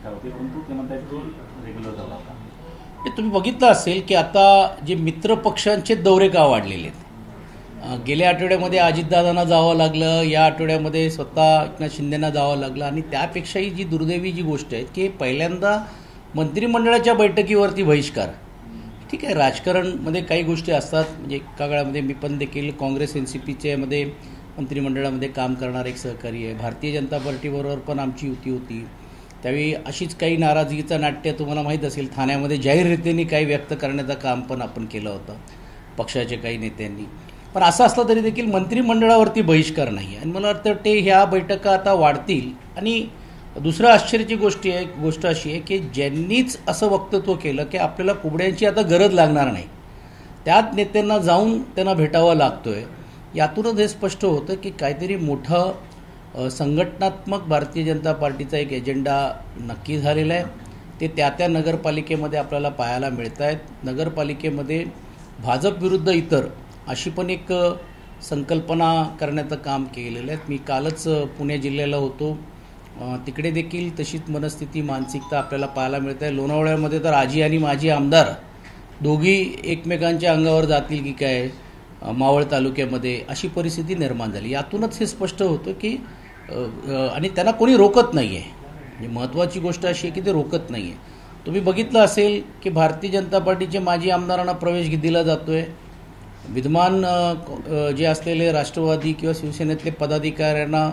चर्चा होती, परंतु ते म्हणतात की रेग्युलर दौरा होता. तुम्ही बघितलं असेल की आता जे मित्र पक्षांचे दौरे का वाढलेले आहेत. गेल्या आठवड्यामध्ये अजितदादांना जावं लागलं, या आठवड्यामध्ये स्वतः एकनाथ शिंदेंना जावं लागलं. आणि त्यापेक्षाही जी दुर्दैवी जी गोष्ट आहे की पहिल्यांदा मंत्रिमंडळाच्या बैठकीवरती बहिष्कार. ठीक आहे, राजकारणमध्ये काही गोष्टी असतात. म्हणजे एका काळामध्ये मी पण देखील काँग्रेस NCPच्या मध्ये मंत्रिमंडळामध्ये काम करणार एक सहकारी आहे. भारतीय जनता पार्टीबरोबर पण आमची युती होती. त्यावेळी अशीच काही नाराजगीचं नाट्य तुम्हाला माहीत असेल, ठाण्यामध्ये जाहीररीतीने काही व्यक्त करण्याचं काम पण आपण केलं होतं पक्षाच्या काही नेत्यांनी. पण असं असलं तरी देखील मंत्रिमंडळावरती बहिष्कार नाही. आणि मला वाटतं ते ह्या बैठका आता वाढतील. आणि दुसरं आश्चर्याची गोष्ट अशी आहे की ज्यांनीच असं वक्तव्य केलं की आपल्याला कुबड्यांची आता गरज लागणार नाही, त्याच नेत्यांना जाऊन त्यांना भेटावं लागतोय. यातूनच हे स्पष्ट होतं की काहीतरी मोठं संघटनात्मक भारतीय जनता पार्टीचा एक एजेंडा नक्की झालेला आहे. ते त्या नगरपालिकेमध्ये आपल्याला पाहायला मिळत आहेत. नगरपालिकेमध्ये भाजप विरुद्ध इतर अशी पण एक संकल्पना करण्याचं काम केलेलं आहे. मी कालच पुणे जिल्ह्याला होतो, तिकडे देखील तशीच मनस्थिती मानसिकता आपल्याला पाहायला मिळत आहे. लोणावळ्यामध्ये तर आजी आणि माजी आमदार दोघी एकमेकांच्या अंगावर जातील की काय मावळ तालुक्यामध्ये, अशी परिस्थिती निर्माण झाली. यातूनच हे स्पष्ट होतं की आणि त्यांना कोणी रोकत नाही आहे. म्हणजे महत्त्वाची गोष्ट अशी आहे की ते रोकत नाही आहे. तुम्ही बघितलं असेल की भारतीय जनता पार्टीचे माजी आमदारांना प्रवेश दिला जातो आहे. विद्यमान जे असलेले राष्ट्रवादी किंवा शिवसेनेतले पदाधिकाऱ्यांना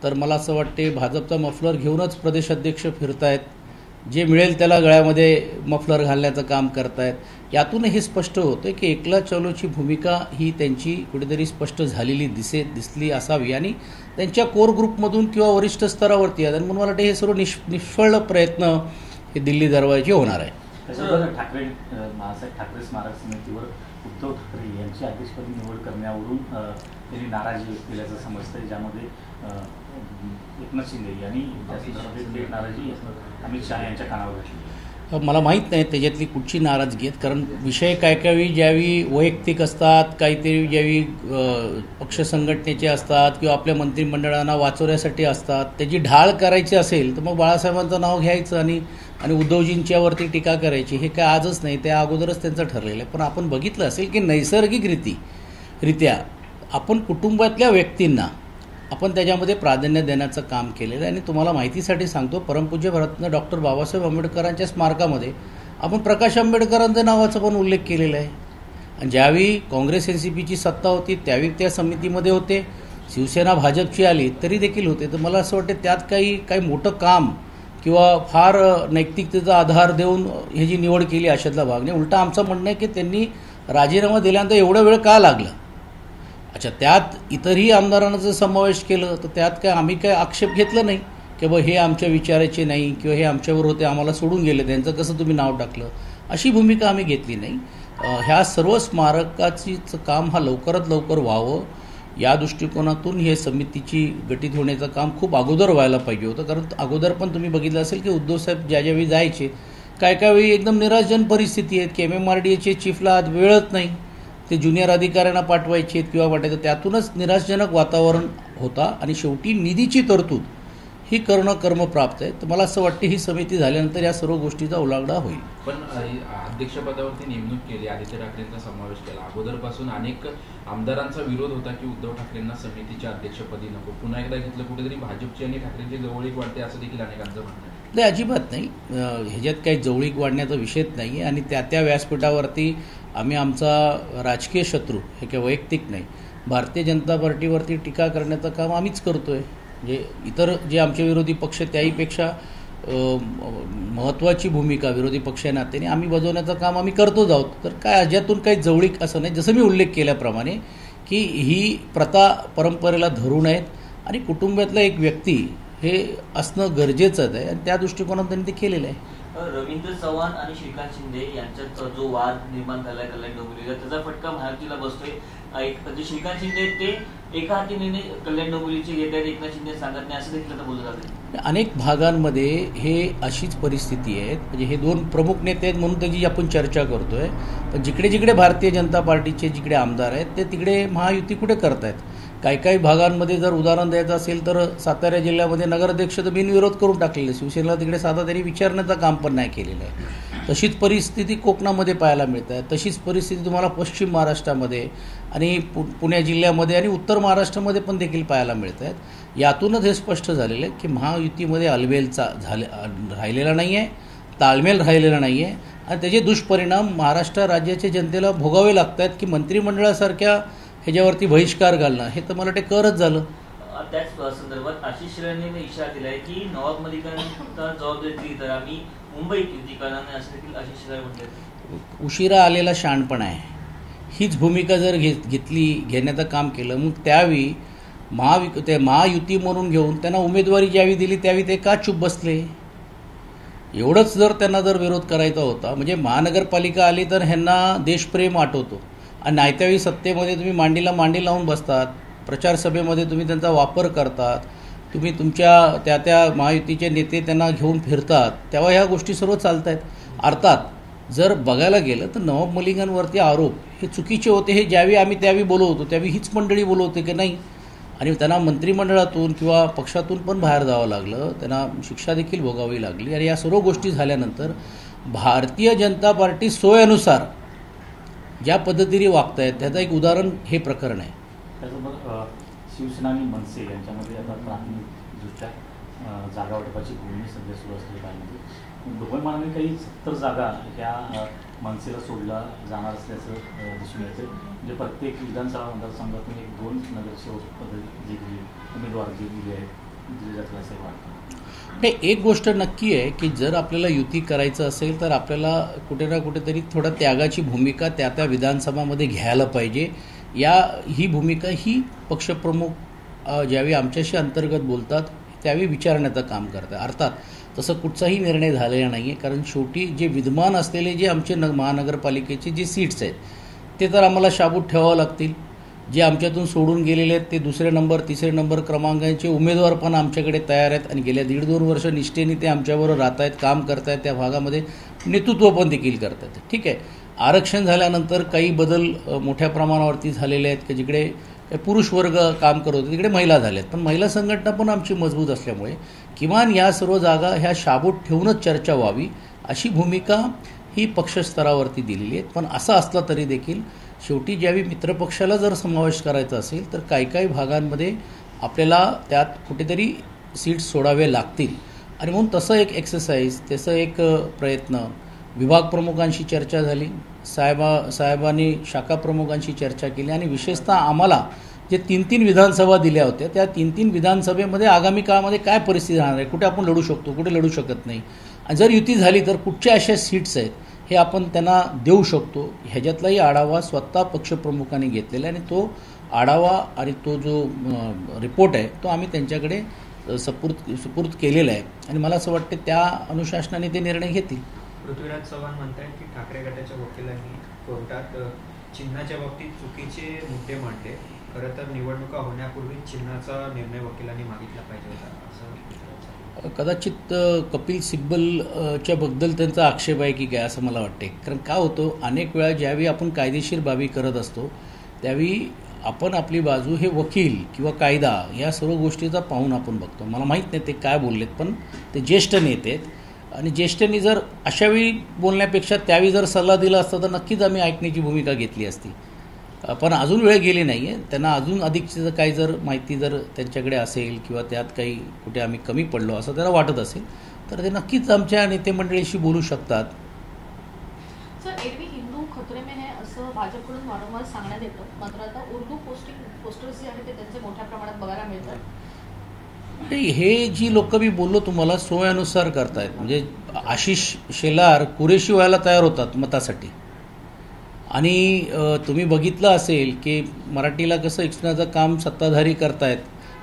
तर मला असं वाटते भाजपचा मफलर घेऊनच प्रदेशाध्यक्ष फिरत आहेत. जे मिळेल त्याला गळ्यामध्ये मफलर घालण्याचं काम करतायत. यातून हे स्पष्ट होतं की एकला चलोची भूमिका ही त्यांची कुठेतरी स्पष्ट झालेली दिसली असावी आणि त्यांच्या कोर ग्रुपमधून किंवा वरिष्ठ स्तरावरती आहेत. आणि म्हणून मला वाटतं हे सर्व निष्फळ प्रयत्न हे दिल्ली दरवाजाचे होणार आहे. ठाकरे बाळासाहेब ठाकरे स्मारक समितीवर उद्धव ठाकरे यांची अध्यक्षपदी निवड करण्यावरून त्यांनी नाराजी व्यक्त केल्याचं समजतंय, ज्यामध्ये एकनाथ शिंदे यांनी त्या नाराजी अमित शहा यांच्या कानावर घातली. मला माहीत नाही त्याच्यातली कुठची नाराजगी आहेत, कारण विषय काही ज्यावेळी वैयक्तिक असतात, काहीतरी ज्यावेळी पक्ष संघटनेचे असतात किंवा आपल्या मंत्रिमंडळांना वाचवण्यासाठी असतात, त्याची ढाळ करायची असेल तर मग बाळासाहेबांचं नाव घ्यायचं आणि उद्धवजींच्यावरती टीका करायची. हे काय आजच नाही, त्या अगोदरच त्यांचं ठरलेलं आहे. पण आपण बघितलं असेल की नैसर्गिकरित्या आपण कुटुंबातल्या व्यक्तींना आपण त्याच्यामध्ये प्राधान्य देण्याचं काम केलेलं आहे. आणि तुम्हाला माहितीसाठी सांगतो, परमपूज्य भारतरत्न डॉक्टर बाबासाहेब आंबेडकरांच्या स्मारकामध्ये आपण प्रकाश आंबेडकरांच्या नावाचा पण उल्लेख केलेला आहे. आणि ज्यावेळी काँग्रेस NCPची सत्ता होती त्यावेळी त्या समितीमध्ये होते, शिवसेना भाजपची आली तरी देखील होते. तर मला असं वाटतं त्यात काही मोठं काम किंवा फार नैतिकतेचा आधार देऊन ही जी निवड केली अशातला भाग नाही. उलटा आमचं म्हणणं आहे की त्यांनी राजीनामा दिल्यानंतर एवढा वेळ का लागला. अच्छा, त्यात इतरही आमदारांना जर समावेश केलं तर त्यात आम्ही काय आक्षेप घेतला नाही की बा हे आमच्या विचाराचे नाही किंवा हे आमच्यावर होते आम्हाला सोडून गेले, त्यांचं कसं तुम्ही नाव टाकलं, अशी भूमिका आम्ही घेतली नाही. ह्या सर्व स्मारकाचीच काम हा लवकरात लवकर व्हावं या दृष्टिकोनातून हे समितीची गठीत होण्याचं काम खूप अगोदर व्हायला पाहिजे होतं. कारण अगोदर पण तुम्ही बघितलं असेल की उद्धवसाहेब ज्यावेळी जायचे काय वेळी एकदम निराशजनक परिस्थिती आहे की MMRDAचे चीफला आज वेळच नाही, ते ज्युनियर अधिकाऱ्यांना पाठवायचे किंवा वाटायचं. त्यातूनच निराशजनक वातावरण होता आणि शेवटी निधीची तरतूद ही करणं कर्मप्राप्त आहे. तर मला असं वाटतं ही समिती झाल्यानंतर या सर्व गोष्टीचा उलगडा होईल. पण अध्यक्षपदावरती नेमणूक केली, आदित्य ठाकरेंचा समावेश केला, अगोदरपासून अनेक आमदारांचा विरोध होता की उद्धव ठाकरेंना समितीच्या अध्यक्षपदी नको. पुन्हा एकदा घेतलं, कुठेतरी भाजपची आणि ठाकरेंची जवळीक वाढते असं देखील अनेकांचं म्हणणं आहे. नाही, अजिबात नाही. ह्याच्यात काही जवळीक वाढण्याचा विषयच नाही आहे. आणि त्या व्यासपीठावरती आम्ही आमचा राजकीय शत्रू हे काही वैयक्तिक नाही, भारतीय जनता पार्टीवरती टीका करण्याचं काम आम्हीच करतोय. म्हणजे इतर जे आमचे विरोधी पक्ष त्याहीपेक्षा महत्त्वाची भूमिका विरोधी पक्ष या नात्याने आम्ही बजावण्याचं काम आम्ही करतोच आहोत. तर काय याच्यातून काही जवळीक असं नाही. जसं मी उल्लेख केल्याप्रमाणे की ही प्रथा परंपरेला धरून आहेत आणि कुटुंबातला एक व्यक्ती हे असणं गरजेचंच आहे आणि त्या दृष्टिकोनातून त्यांनी ते केलेलं आहे. रवींद्र चव्हाण आणि श्रीकांत शिंदे यांच्यात जो वाद निर्माण झालाय कल्याण डोंबिवलीचा, त्याचा फटका महायुतीला बसतोय. जे श्रीकांत शिंदे ते एका हातीने कल्याण डोंबिवलीचे घेत आहेत, एकनाथ शिंदे सांगत नाही असं देखील आता बोललं जातं. अनेक भागांमध्ये हे अशीच परिस्थिती आहे. म्हणजे हे दोन प्रमुख नेते आहेत म्हणून त्याची आपण चर्चा करतोय. पण जिकडे जिकडे भारतीय जनता पार्टीचे जिकडे आमदार आहेत ते तिकडे महायुती कुठे करतायत. काही काही भागांमध्ये जर उदाहरण द्यायचं असेल तर सातारा जिल्ह्यामध्ये नगराध्यक्ष तर बिनविरोध करून टाकलेलं आहे. शिवसेनेला तिकडे साधा त्यांनी विचारण्याचं काम पण नाही केलेलं आहे. तशीच परिस्थिती कोकणामध्ये पाहायला मिळते आहे. तशीच परिस्थिती तुम्हाला पश्चिम महाराष्ट्रामध्ये आणि पुणे जिल्ह्यामध्ये आणि उत्तर महाराष्ट्रामध्ये पण देखील पाहायला मिळत आहेत. यातूनच हे स्पष्ट झालेलं आहे की महायुतीमध्ये अलबेलचा राहिलेला नाही आहे, ताळमेळ राहिलेला नाही आहे आणि त्याचे दुष्परिणाम महाराष्ट्र राज्याच्या जनतेला भोगावे लागत आहेत की मंत्रिमंडळासारख्या ह्याच्यावरती बहिष्कार घालणं हे तर मला ते करच झालं. त्याच संदर्भात आशिष शेलारांनी इशारा दिलाय की नवाब मलिकांना जबाबदारी दिली तर आम्ही मुंबईत युती करणार नाही, असं देखील आशिष शेलार म्हणतात. उशिरा आलेला शहाणपणा आहे. हीच भूमिका जर घेण्याचं काम केलं मग त्यावेळी महायुती म्हणून घेऊन त्यांना उमेदवारी ज्यावेळी दिली त्यावेळी ते का चूप बसले? एवढंच जर त्यांना जर विरोध करायचा होता म्हणजे महानगरपालिका आली तर ह्यांना देशप्रेम आठवतो आणि नाही त्यावेळी सत्तेमध्ये तुम्ही मांडीला मांडी लावून बसतात, प्रचारसभेमध्ये तुम्ही त्यांचा वापर करतात, तुम्ही तुमच्या त्या महायुतीचे नेते त्यांना घेऊन फिरतात, तेव्हा ह्या गोष्टी सर्व चालत आहेत. अर्थात जर बघायला गेलं तर नवाब मलिकांवरती आरोप हे चुकीचे होते. हे ज्यावेळी आम्ही त्यावेळी बोलत होतो त्यावेळी हीच मंडळी बोलत होते की नाही आणि त्यांना मंत्रिमंडळातून किंवा पक्षातून पण बाहेर जावं लागलं, त्यांना शिक्षा देखील भोगावी लागली. आणि या सर्व गोष्टी झाल्यानंतर भारतीय जनता पार्टी सोयीनुसार ज्या पद्धतीने वागत आहेत त्याचं एक उदाहरण हे प्रकरण आहे. त्याचबरोबर शिवसेना आणि मनसे यांच्यामध्ये आता प्राथमिकदृष्ट्या जागा वाटपाची बोलणी सध्या सुरू असलेली पाहिजे. ढोबळमानाने काही 70 जागा ह्या मनसेला सोडला जाणार असल्याचं दिसून येतं. म्हणजे प्रत्येक विधानसभा मतदारसंघातून 1-2 नगरसेवक जे उमेदवार जे दिले आहेत दिले जातील असं वाटतं. नाही, एक गोष्ट नक्की आहे की जर आपल्याला युती करायचं असेल तर आपल्याला कुठे ना कुठेतरी थोडा त्यागाची भूमिका त्या विधानसभामध्ये घ्यायला पाहिजे. ही भूमिका ही पक्षप्रमुख ज्यावेळी आमच्याशी अंतर्गत बोलतात त्यावेळी विचारण्याचं काम करतात. अर्थात तसं कुठचाही निर्णय झालेला नाही आहे कारण शेवटी जे विद्यमान असलेले जे आमचे महानगरपालिकेचे जे सीट्स आहेत ते तर आम्हाला शाबूत ठेवावं लागतील. जे आमच्यातून सोडून गेलेले आहेत ते 2रे नंबर 3रे नंबर क्रमांकाचे उमेदवार पण आमच्याकडे तयार आहेत आणि गेल्या 1.5-2 वर्ष निष्ठेने ते आमच्याबरोबर राहत आहेत, काम करत आहेत, त्या भागामध्ये नेतृत्व पण देखील करत आहेत. ठीक आहे, आरक्षण झाल्यानंतर काही बदल मोठ्या प्रमाणावरती झालेले आहेत की जिकडे पुरुष वर्ग काम करत होते तिकडे महिला झाल्यात, पण महिला संघटना पण आमची मजबूत असल्यामुळे किमान या सर्व जागा ह्या शाबूत ठेवूनच चर्चा व्हावी अशी भूमिका ही पक्षस्तरावरती दिलेली आहे. पण असं असलं तरी देखील शेवटी ज्यावेळी मित्रपक्षाला जर समावेश करायचा असेल तर काही भागांमध्ये आपल्याला त्यात कुठेतरी सीट्स सोडावे लागतील आणि म्हणून तसं एक एक्सरसाइज, तसं एक प्रयत्न विभाग प्रमुखांशी चर्चा झाली, साहेबांनी शाखा प्रमुखांशी चर्चा केली आणि विशेषतः आम्हाला जे 3 विधानसभा दिल्या होत्या त्या 3 विधानसभेमध्ये आगामी काळामध्ये काय परिस्थिती राहणार आहे, कुठे आपण लढू शकतो, कुठे लढू शकत नाही आणि जर युती झाली तर कुठच्या अशा सीट्स आहेत हे आपण त्यांना देऊ शकतो. ह्याच्यातलाही आढावा स्वतः पक्षप्रमुखांनी घेतलेला आहे आणि तो आढावा आणि तो जो रिपोर्ट आहे तो आम्ही त्यांच्याकडे सुपूर्द केलेला आहे आणि मला असं वाटतं त्या अनुशासनाने ते निर्णय घेतील. पृथ्वीराज चव्हाण म्हणतात की ठाकरे गटाच्या वकिलांनी कोर्टात चिन्हाच्या बाबतीत चुकीचे मुद्दे मांडले. खरं तर निवडणुका होण्यापूर्वी चिन्हाचा निर्णय वकिलांनी मागितला पाहिजे होता असं कदाचित कपिल सिब्बलच्या बद्दल त्यांचा आक्षेप आहे की काय असं मला वाटते. कारण का होतं अनेक वेळा ज्यावेळी आपण कायदेशीर बाबी करत असतो त्यावेळी आपण आपली बाजू हे वकील किंवा कायदा या सर्व गोष्टीचा पाहून आपण बघतो. मला माहीत नाही ते काय बोललेत पण ते ज्येष्ठ नेते आहेत आणि ज्येष्ठांनी जर अशावेळी बोलण्यापेक्षा त्यावेळी जर सल्ला दिला असता तर नक्कीच आम्ही ऐकण्याची भूमिका घेतली असती. पण अजून वेळ गेली नाही आहे. त्यांना अजून अधिकची काही जर माहिती जर त्यांच्याकडे असेल किंवा त्यात काही कुठे आम्ही कमी पडलो असं त्यांना वाटत असेल तर ते नक्कीच आमच्या नेते मंडळीशी बोलू शकतात. सर, एरवी हिंदू खतरे में है असं भाजपकडून वारंवार सांगण्यात येतं, मात्र आता उर्दू पोस्टर्स जे आहेत ते त्यांचे मोठ्या प्रमाणात बघायला मिळतात. हे जी लोक मी बोललो तुम्हाला सोयीनुसार करतायत. म्हणजे आशिष शेलार कुरेशी व्हायला तयार होतात मतासाठी आणि तुम्ही बघितलं असेल की मराठीला कसं शिक्षणाचं काम सत्ताधारी करतायत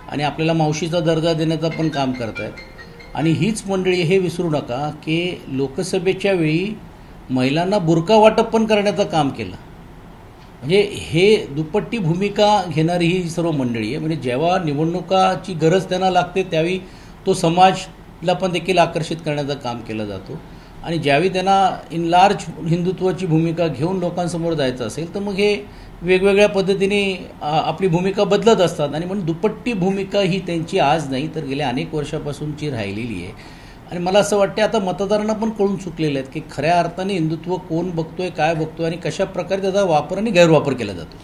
आणि आपल्याला मावशीचा दर्जा देण्याचं पण काम करतायत आणि हीच मंडळी हे विसरू नका की लोकसभेच्या वेळी महिलांना बुरका वाटप पण करण्याचं काम केलं. म्हणजे हे दुपट्टी भूमिका घेणारी ही सर्व मंडळी आहे. म्हणजे जेव्हा निवडणुकाची गरज त्यांना लागते त्यावेळी तो समाजला पण देखील आकर्षित करण्याचं काम केलं जातो आणि ज्यावेळी त्यांना इन लार्ज हिंदुत्वाची भूमिका घेऊन लोकांसमोर जायचं असेल तर मग हे वेगवेगळ्या पद्धतीने आपली भूमिका बदलत असतात आणि म्हणून दुपट्टी भूमिका ही त्यांची आज नाही तर गेल्या अनेक वर्षापासूनची राहिलेली आहे. आणि मला असं वाटतं आता मतदारांना पण कळून चुकलेलं आहे की खऱ्या अर्थाने हिंदुत्व कोण बघतोय, काय बघतोय आणि कशा प्रकारे त्याचा वापर आणि गैरवापर केला जातो.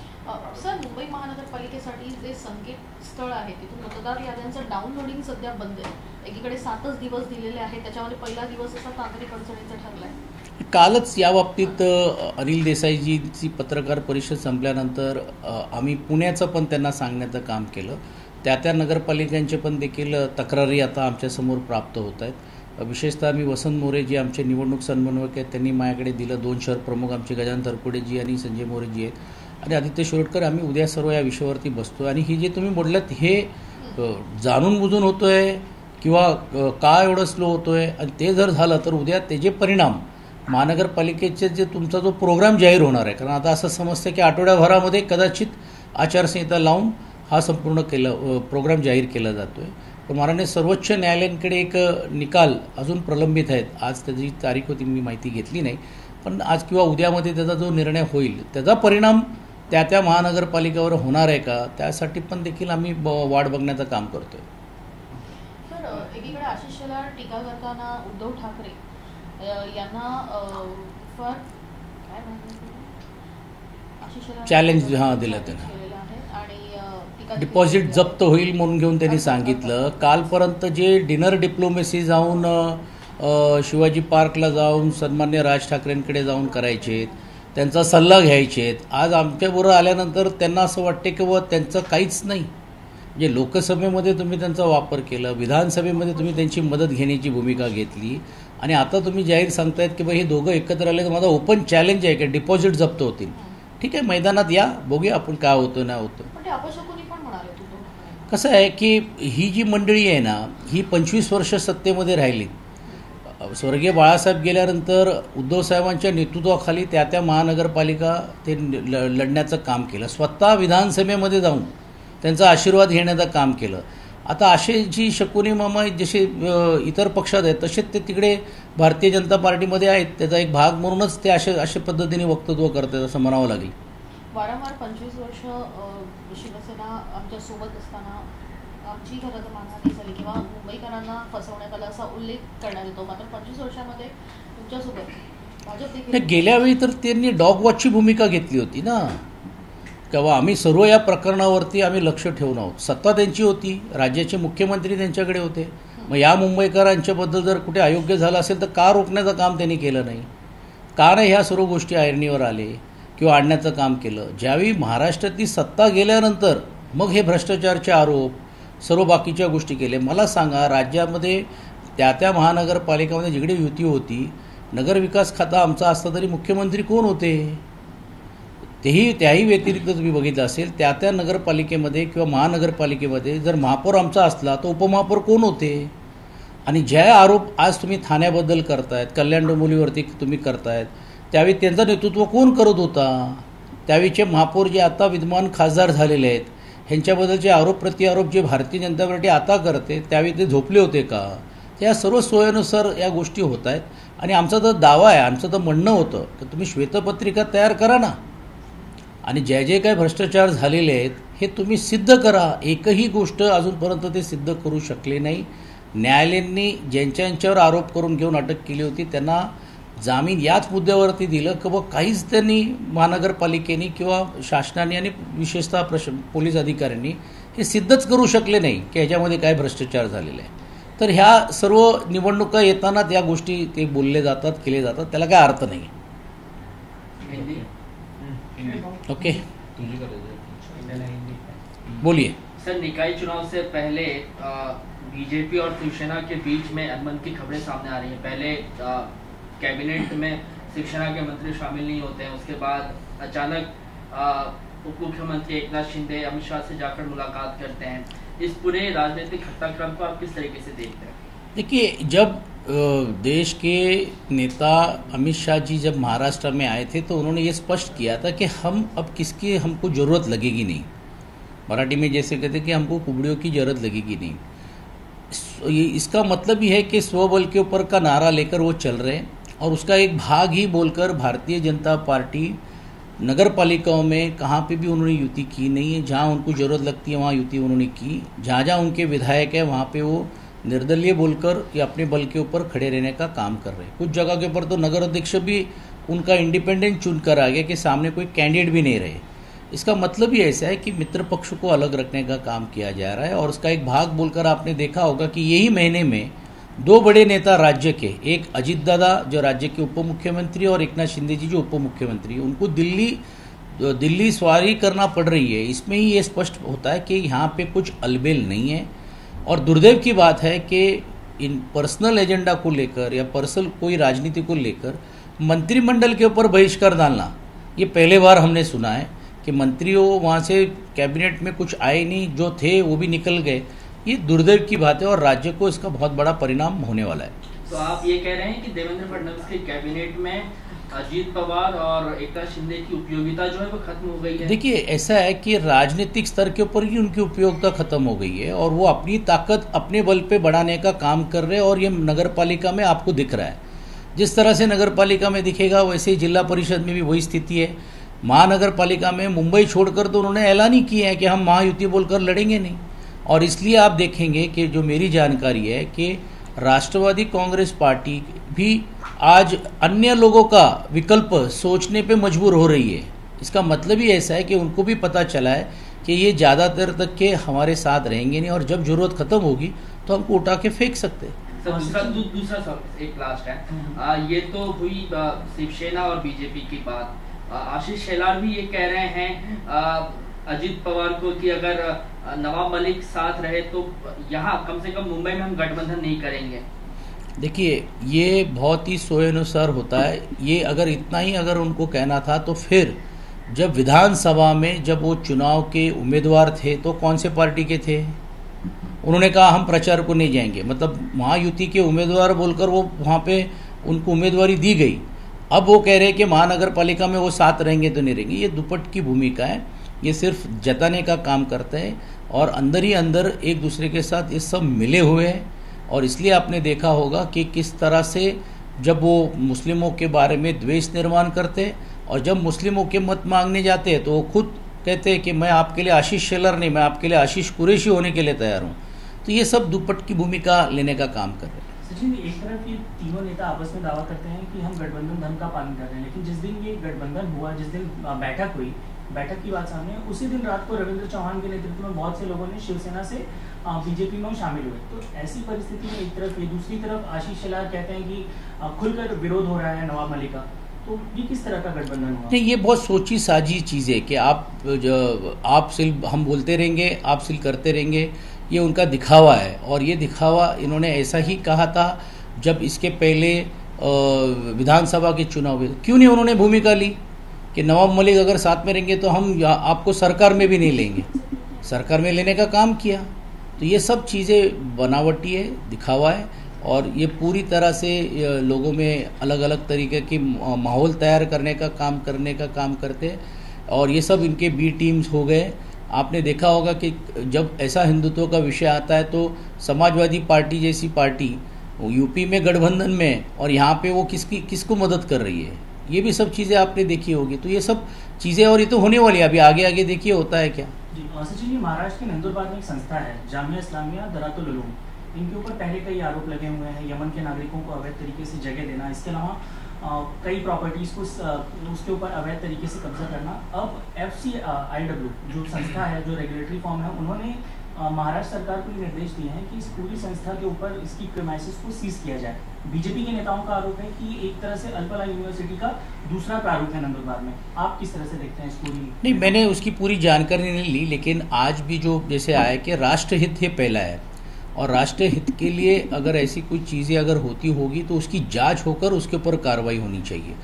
सर, मुंबई महानगरपालिकेसाठी जे संकेतस्थळ आहे तिथून मतदार याद्यांचं डाउनलोडिंग सध्या बंद आहे. एकीकडे 7च दिवस दिलेले आहेत, त्याच्यामध्ये पहिला दिवस असा तांत्रिक अडचणीचा ठरला आहे. कालच या बाबतीत अनिल देसाईजींची पत्रकार परिषद संपल्यानंतर आम्ही पुण्याचं पण त्यांना सांगण्याचं काम केलं. त्या नगरपालिकांचे पण देखील तक्रारी आता आमच्यासमोर प्राप्त होत आहेत. विशेषतः मी वसंत मोरे जी आमचे निवडणूक समन्वयक आहेत त्यांनी माझ्याकडे दिलं. 2 शहर प्रमुख आमचे गजानन तरकुडेजी आणि संजय मोरेजी आहेत आणि आदित्य शिरोडकर. आम्ही उद्या सर्व या विषयावरती बसतो आणि ही जे तुम्ही बोललात हे जाणून बुजून होतो आहे किंवा का एवढं स्लो होतो आहे आणि ते जर झालं तर उद्या त्याचे परिणाम महानगरपालिकेचे जे तुमचा जो प्रोग्राम जाहीर होणार आहे. कारण आता असं समजतं की आठवड्याभरामध्ये कदाचित आचारसंहिता लावून हा संपूर्ण प्रोग्राम जाहीर केला जातो आहे. पण माननीय सर्वोच्च न्यायालयाकडे एक निकाल अजून प्रलंबित आहेत. आज त्याची तारीख होती, मी माहिती घेतली नाही, पण आज किंवा उद्यामध्ये त्याचा जो निर्णय होईल त्याचा परिणाम त्या महानगरपालिकेवर होणार आहे का, त्यासाठी पण देखील आम्ही वाट बघण्याचं काम करतोय. सर, एकीकडे आशिष शेलार टीका करताना उद्धव ठाकरे यांना फार काय आशिष शेलार चॅलेंज दिलं त्यांना. डिपॉझिट जप्त होईल म्हणून घेऊन त्यांनी सांगितलं. कालपर्यंत जे डिनर डिप्लोमेसी जाऊन शिवाजी पार्कला जाऊन सन्मान्य राज ठाकरेंकडे जाऊन करायचे, त्यांचा सल्ला घ्यायचे, आज आमच्याबरोबर आल्यानंतर त्यांना असं वाटते की व त्यांचं काहीच नाही. म्हणजे लोकसभेमध्ये तुम्ही त्यांचा वापर केला, विधानसभेमध्ये तुम्ही त्यांची मदत घेण्याची भूमिका घेतली आणि आता तुम्ही जाहीर सांगतायत की हे दोघं एकत्र आले तर माझा ओपन चॅलेंज आहे की डिपॉझिट जप्त होतील. ठीक आहे, मैदानात या, बघूया आपण काय होतं नाही होतं. कसं आहे की ही जी मंडळी आहे ना ही 25 वर्ष सत्तेमध्ये राहिली. स्वर्गीय बाळासाहेब गेल्यानंतर उद्धव साहेबांच्या नेतृत्वाखाली त्या महानगरपालिका ते लढण्याचं काम केलं. स्वतः विधानसभेमध्ये जाऊन त्यांचा आशीर्वाद घेण्याचं काम केलं. आता असे जी शकुनी मामा जसे इतर पक्षात आहेत तसेच ते तिकडे भारतीय जनता पार्टीमध्ये आहेत. त्याचा एक भाग म्हणूनच ते अशा पद्धतीने वक्तव्य करतात असं म्हणावं लागेल. वारंवार 25 वर्ष शिवसेना आमच्या सोबत असताना आमची खरं तर मानहानी झाली किंवा मुंबईकरांना फसवण्यात आला असा उल्लेख करण्यात येतो. मात्र 25 वर्षामध्ये तुमच्यासोबत भाजप देखील गेल्या वेळी तर त्यांनी डॉग वॉचची भूमिका घेतली होती ना, तेव्हा आम्ही सर्व या प्रकरणावरती आम्ही लक्ष ठेवून आहोत. सत्ता त्यांची होती, राज्याचे मुख्यमंत्री त्यांच्याकडे होते. मग या मुंबईकरांच्याबद्दल जर कुठे अयोग्य झालं असेल तर का रोखण्याचं काम त्यांनी केलं नाही, का नाही ह्या सर्व गोष्टी ऐरणीवर आले किंवा आणण्याचं काम केलं. ज्यावेळी महाराष्ट्रातली सत्ता गेल्यानंतर मग हे भ्रष्टाचारचे आरोप सर्व बाकीच्या गोष्टी केल्या. मला सांगा, राज्यामध्ये त्या महानगरपालिकामध्ये जिकडे युती होती, नगरविकास खाता आमचा असता तरी मुख्यमंत्री कोण होते? त्याही व्यतिरिक्त तुम्ही बघितलं असेल त्या नगरपालिकेमध्ये किंवा महानगरपालिकेमध्ये जर महापौर आमचा असला तर उपमहापौर कोण होते? आणि ज्या आरोप आज तुम्ही ठाण्याबद्दल करतायत, कल्याण डोंबिवलीवरती तुम्ही करतायत, त्यावेळी त्यांचं नेतृत्व कोण करत होता? त्यावेळीचे महापौर जे आता विद्यमान खासदार झालेले आहेत ह्यांच्याबद्दलचे आरोप प्रत्यारोप जे भारतीय जनता पार्टी आता करते त्यावेळी ते झोपले होते का? या सर्व सोयीनुसार या गोष्टी होत आहेत. आणि आमचा तर दावा आहे, आमचं तर म्हणणं होतं तर तुम्ही श्वेतपत्रिका तयार करा ना आणि जे काही भ्रष्टाचार झालेले आहेत हे तुम्ही सिद्ध करा. एकही गोष्ट अजूनपर्यंत ते सिद्ध करू शकले नाही. न्यायालयाने ज्यांच्यावर आरोप करून घेऊन अटक केली होती त्यांना जामीन याच मुद्द्यावरती दिलं की बा काहीच त्यांनी महानगरपालिकेने किंवा शासनाने आणि विशेषतः पोलीस अधिकाऱ्यांनी हे सिद्धच करू शकले नाही की ह्याच्यामध्ये काय भ्रष्टाचार झालेला आहे. तर ह्या सर्व निवडणुका येतानाच या गोष्टी ते बोलले जातात, केले जातात, त्याला काय अर्थ नाही. ओके, बोलिए सर. निकाय चुनाव से पहले बीजेपी और शिवसेना के बीच में अनबन की खबरें सामने आ रही हैं. पहले कैबिनेट में शिवसेना के मंत्री शामिल नहीं होते हैं, उसके बाद अचानक उप मुख्यमंत्री एकनाथ शिंदे अमित शाह से जाकर मुलाकात करते हैं. इस पूरे राजनीतिक घटनाक्रम को आप किस तरीके से देखते हैं? देखिए, जब देश के नेता अमित शाह जी जब महाराष्ट्र में आए थे तो उन्होंने ये स्पष्ट किया था कि हम अब किसकी हमको ज़रूरत लगेगी नहीं. मराठी में जैसे कहते कि हमको कुबड़ियों की ज़रूरत लगेगी नहीं. इसका मतलब ही है कि स्वबल के ऊपर का नारा लेकर वो चल रहे हैं और उसका एक भाग ही बोलकर भारतीय जनता पार्टी नगर पालिकाओं में कहाँ पे भी उन्होंने युति की नहीं है। जहाँ उनको ज़रूरत लगती है वहाँ युति उन्होंने की। जहाँ जहाँ उनके विधायक है वहाँ पे वो निर्दलीय बोलकर या अपने बल के ऊपर खड़े रहने का काम कर रहे हैं। कुछ जगह के ऊपर तो नगर अध्यक्ष भी उनका इंडिपेंडेंट चुन कर आ गया कि सामने कोई कैंडिडेट भी नहीं रहे। इसका मतलब ही ऐसा है कि मित्र पक्ष को अलग रखने का काम किया जा रहा है। और उसका एक भाग बोलकर आपने देखा होगा कि यही महीने में दो बड़े नेता राज्य के, एक अजित दादा जो राज्य के उप मुख्यमंत्री और एकनाथ शिंदे जी जो उप मुख्यमंत्री, उनको दिल्ली सवारी करना पड़ रही है। इसमें ही ये स्पष्ट होता है कि यहाँ पे कुछ अलबेल नहीं है। और दुर्दैव की बात है कि इन पर्सनल एजेंडा को लेकर या पर्सनल कोई राजनीति को लेकर मंत्रिमंडल के ऊपर बहिष्कार डालना, ये पहले बार हमने सुना है कि मंत्रियों वहाँ से कैबिनेट में कुछ आए नहीं, जो थे वो भी निकल गए। ये दुर्दैव की बात है और राज्य को इसका बहुत बड़ा परिणाम होने वाला है। तो आप ये कह रहे हैं कि देवेंद्र फडणवीस के कैबिनेट में अजीत पवार और एकनाथ शिंदे की उपयोगिता जो है वो खत्म हो गई है? देखिए, ऐसा है कि राजनीतिक स्तर के ऊपर ही उनकी उपयोगिता खत्म हो गई है और वो अपनी ताकत अपने बल पे बढ़ाने का काम कर रहे हैं। और ये नगर पालिका में आपको दिख रहा है। जिस तरह से नगर पालिका में दिखेगा वैसे ही जिला परिषद में भी वही स्थिति है। महानगर पालिका में मुंबई छोड़कर तो उन्होंने ऐलान ही किया है कि हम महायुति बोलकर लड़ेंगे नहीं। और इसलिए आप देखेंगे कि जो मेरी जानकारी है कि राष्ट्रवादी कांग्रेस पार्टी भी आज अन्य लोगों का विकल्प सोचने पे मजबूर हो रही है। इसका मतलब ही ऐसा है कि उनको भी पता चला है कि ये ज़्यादातर तक के हमारे साथ रहेंगे नहीं और जब जरूरत खत्म होगी तो हमको उठा के फेंक सकते हैं। दूसरा सवाल एक लास्ट है। ये तो हुई शिवसेना और बीजेपी की बात। आशीष शेलार भी ये कह रहे हैं अजीत पवार को कि अगर नवाब मलिक साथ रहे तो यहाँ कम से कम मुंबई में हम गठबंधन नहीं करेंगे। देखिए, ये बहुत ही सोचानुसार होता है। ये अगर इतना ही अगर उनको कहना था तो फिर जब विधानसभा में जब वो चुनाव के उम्मीदवार थे तो कौन से पार्टी के थे? उन्होंने कहा हम प्रचार को नहीं जाएंगे, मतलब महायुति के उम्मीदवार बोलकर वो वहाँ पे उनको उम्मीदवारी दी गई। अब वो कह रहे हैं कि महानगर पालिका में वो साथ रहेंगे तो नहीं रहेंगे। ये दुपट की भूमिका है। ये सिर्फ जताने का काम करते हैं और अंदर ही अंदर एक दूसरे के साथ ये सब मिले हुए हैं। और इसलिए आपने देखा होगा कि किस तरह से जब वो मुस्लिमों के बारे में द्वेष निर्माण करते हैं और जब मुस्लिमों के मत मांगने जाते हैं तो वो खुद कहते हैं कि मैं आपके लिए आशीष शेलार नहीं, मैं आपके लिए आशीष कुरैशी होने के लिए तैयार हूँ। तो ये सब दुपट की भूमिका लेने का काम कर रहे हैं। सचिन, एक तरफ ये तीनों नेता आपस में दावा करते हैं कि हम गठबंधन धर्म का पालन कर रहे हैं, लेकिन जिस दिन ये गठबंधन हुआ, जिस दिन बैठक हुई, बैठक की बात सामने, उसी दिन रात को रविंद्र चौहान के नेतृत्व में बहुत से लोगों ने शिवसेना से बीजेपी में शामिल हुए। तो ऐसी परिस्थिति में एक तरफ ये, दूसरी तरफ आशीष शेलार कहते हैं कि खुलकर विरोध हो रहा है नवाब मलिक का। तो ये किस तरह का गठबंधन हुआ? नहीं, ये बहुत सोची साजी चीज़ है कि आप सिर्फ हम बोलते रहेंगे, आप सिर्फ करते रहेंगे। ये उनका दिखावा है और ये दिखावा इन्होंने ऐसा ही कहा था जब इसके पहले विधानसभा के चुनाव हुए। क्यों नहीं उन्होंने भूमिका ली कि नवाब मलिक अगर साथ में रहेंगे तो हम आपको सरकार में भी नहीं लेंगे। सरकार में लेने का काम किया। तो ये सब चीज़ें बनावटी है, दिखावा है और ये पूरी तरह से लोगों में अलग अलग तरीके की माहौल तैयार करने का काम करते हैं। और ये सब इनके बी टीम्स हो गए। आपने देखा होगा कि जब ऐसा हिंदुत्व का विषय आता है तो समाजवादी पार्टी जैसी पार्टी यूपी में गठबंधन में और यहाँ पे वो किसको मदद कर रही है, ये भी सब चीज़ें आपने देखी होगी। तो ये सब चीज़ें और ये तो होने वाली है, अभी आगे देखिए होता है क्या। जी सचिन जी, महाराष्ट्र के नंदुरबार में एक संस्था है जामिया इस्लामिया दरातुल उलूम, इनके ऊपर पहले कई आरोप लगे हुए हैं, यमन के नागरिकों को अवैध तरीके से जगह देना, इसके अलावा कई प्रॉपर्टीज को उसके ऊपर अवैध तरीके से कब्जा करना। अब FCIW जो संस्था है, जो रेगुलेटरी फॉर्म है, उन्होंने महाराष्ट्र सरकार को निर्देश दिए हैं कि इस पूरी संस्था के ऊपर इसकी प्रीमाइसेस को सीज किया जाए। बीजेपी के नेताओं का आरोप है कि एक तरह से अल्पला यूनिवर्सिटी का दूसरा प्रारूप है नंदुरबार में। आप किस तरह से देखते हैं इस पूरी? नहीं, मैंने उसकी पूरी जानकारी नहीं ली, लेकिन आज भी जो जैसे आया कि राष्ट्रहित ही पहला है और राष्ट्रीय हित के लिए अगर ऐसी कोई चीज़ें अगर होती होगी तो उसकी जांच होकर उसके ऊपर कार्रवाई होनी चाहिए।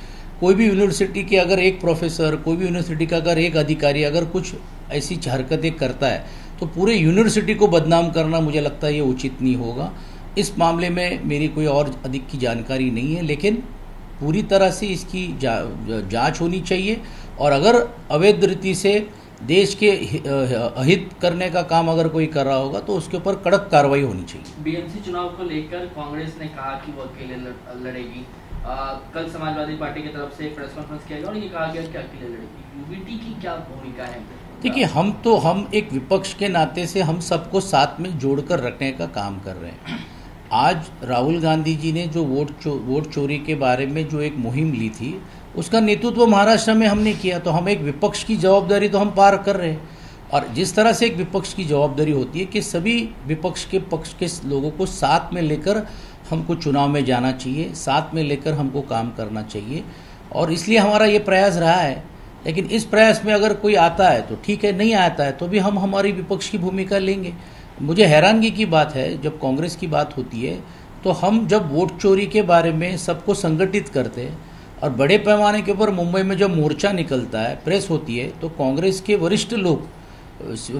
कोई भी यूनिवर्सिटी के अगर एक प्रोफेसर, कोई भी यूनिवर्सिटी का अगर एक अधिकारी अगर कुछ ऐसी हरकतें करता है तो पूरे यूनिवर्सिटी को बदनाम करना मुझे लगता है ये उचित नहीं होगा। इस मामले में मेरी कोई और अधिक की जानकारी नहीं है, लेकिन पूरी तरह से इसकी जांच होनी चाहिए और अगर अवैध रीति से देश के अहित करने का काम अगर कोई कर रहा होगा तो उसके ऊपर कड़क कार्रवाई होनी चाहिए। BMC चुनाव को लेकर कांग्रेस ने कहा कि वो अकेले लड़ेगी। कल समाजवादी पार्टी की तरफ से एक प्रेस कॉन्फ्रेंस किया गया और ये कहा गया कि अकेले लड़ेगी। यूबीटी की क्या भूमिका है? देखिए, हम एक विपक्ष के नाते से हम सबको साथ में जोड़कर रखने का काम कर रहे हैं। आज राहुल गांधी जी ने जो वोट चोरी के बारे में जो एक मुहिम ली थी, उसका नेतृत्व महाराष्ट्र में हमने किया। तो हम एक विपक्ष की जवाबदारी तो हम पार कर रहे हैं। और जिस तरह से एक विपक्ष की जवाबदारी होती है कि सभी विपक्ष के पक्ष के लोगों को साथ में लेकर हमको चुनाव में जाना चाहिए, साथ में लेकर हमको काम करना चाहिए, और इसलिए हमारा ये प्रयास रहा है। लेकिन इस प्रयास में अगर कोई आता है तो ठीक है, नहीं आता है तो भी हम हमारी विपक्ष की भूमिका लेंगे। मुझे हैरानगी की बात है, जब कांग्रेस की बात होती है तो हम जब वोट चोरी के बारे में सबको संगठित करते हैं और बड़े पैमाने के ऊपर मुंबई में जब मोर्चा निकलता है, प्रेस होती है, तो कांग्रेस के वरिष्ठ लोग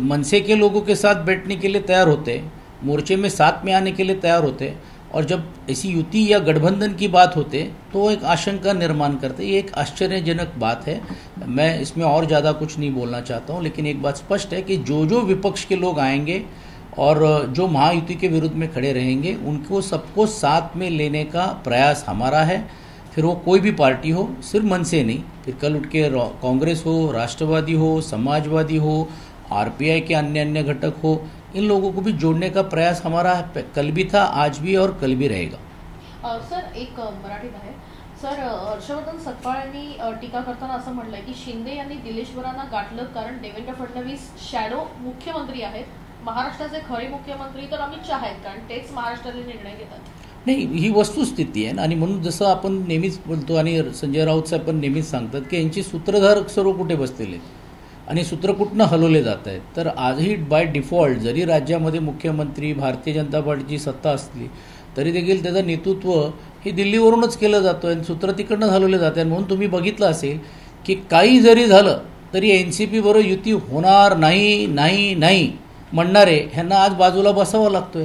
मनसे के लोगों के साथ बैठने के लिए तैयार होते हैं, मोर्चे में साथ में आने के लिए तैयार होते हैं, और जब ऐसी युति या गठबंधन की बात होते तो एक आशंका निर्माण करते। ये एक आश्चर्यजनक बात है। मैं इसमें और ज़्यादा कुछ नहीं बोलना चाहता हूँ, लेकिन एक बात स्पष्ट है कि जो विपक्ष के लोग आएंगे और जो महायुति के विरुद्ध में खड़े रहेंगे, उनको सबको साथ में लेने का प्रयास हमारा है। फिर वो कोई भी पार्टी हो, सिर्फ मन से नहीं, फिर कल उठ के कांग्रेस हो, राष्ट्रवादी हो, समाजवादी हो, आरपीआई के अन्य घटक हो, इन लोगों को भी जोड़ने का प्रयास हमारा कल भी था, आज भी और कल भी रहेगा। सर, एक मराठीत आहे सर, हर्षवर्धन सतपाळ यांनी टीका करताना असं म्हटलंय की शिंदे यांनी दिलेश्वरांना गाठलं कारण देवेंद्र फडणवीस शॅडो मुख्यमंत्री आहेत, महाराष्ट्राचे खरे मुख्यमंत्री तर अमित शहा आहेत, कारण तेच महाराष्ट्राचे निर्णय घेतात. नाही, ही वस्तुस्थिती आहे आणि म्हणून जसं आपण नेहमीच बोलतो आणि संजय राऊत साहेब पण नेहमीच सांगतात की यांची सूत्रधार सर्व कुठे बसलेले आणि सूत्र कुठनं हलवले जात आहेत. तर आजही बाय डिफॉल्ट जरी राज्यामध्ये मुख्यमंत्री भारतीय जनता पार्टीची सत्ता असली तरी देखील त्याचं नेतृत्व हे दिल्लीवरूनच केलं जातं आणि सूत्र तिकडनं हलवले जाते. आणि म्हणून तुम्ही बघितलं असेल की काही जरी झालं तरी एनसीपी बरोबर युती होणार नाही नाही नाही म्हणणारे ह्यांना आज बाजूला बसावं लागतोय.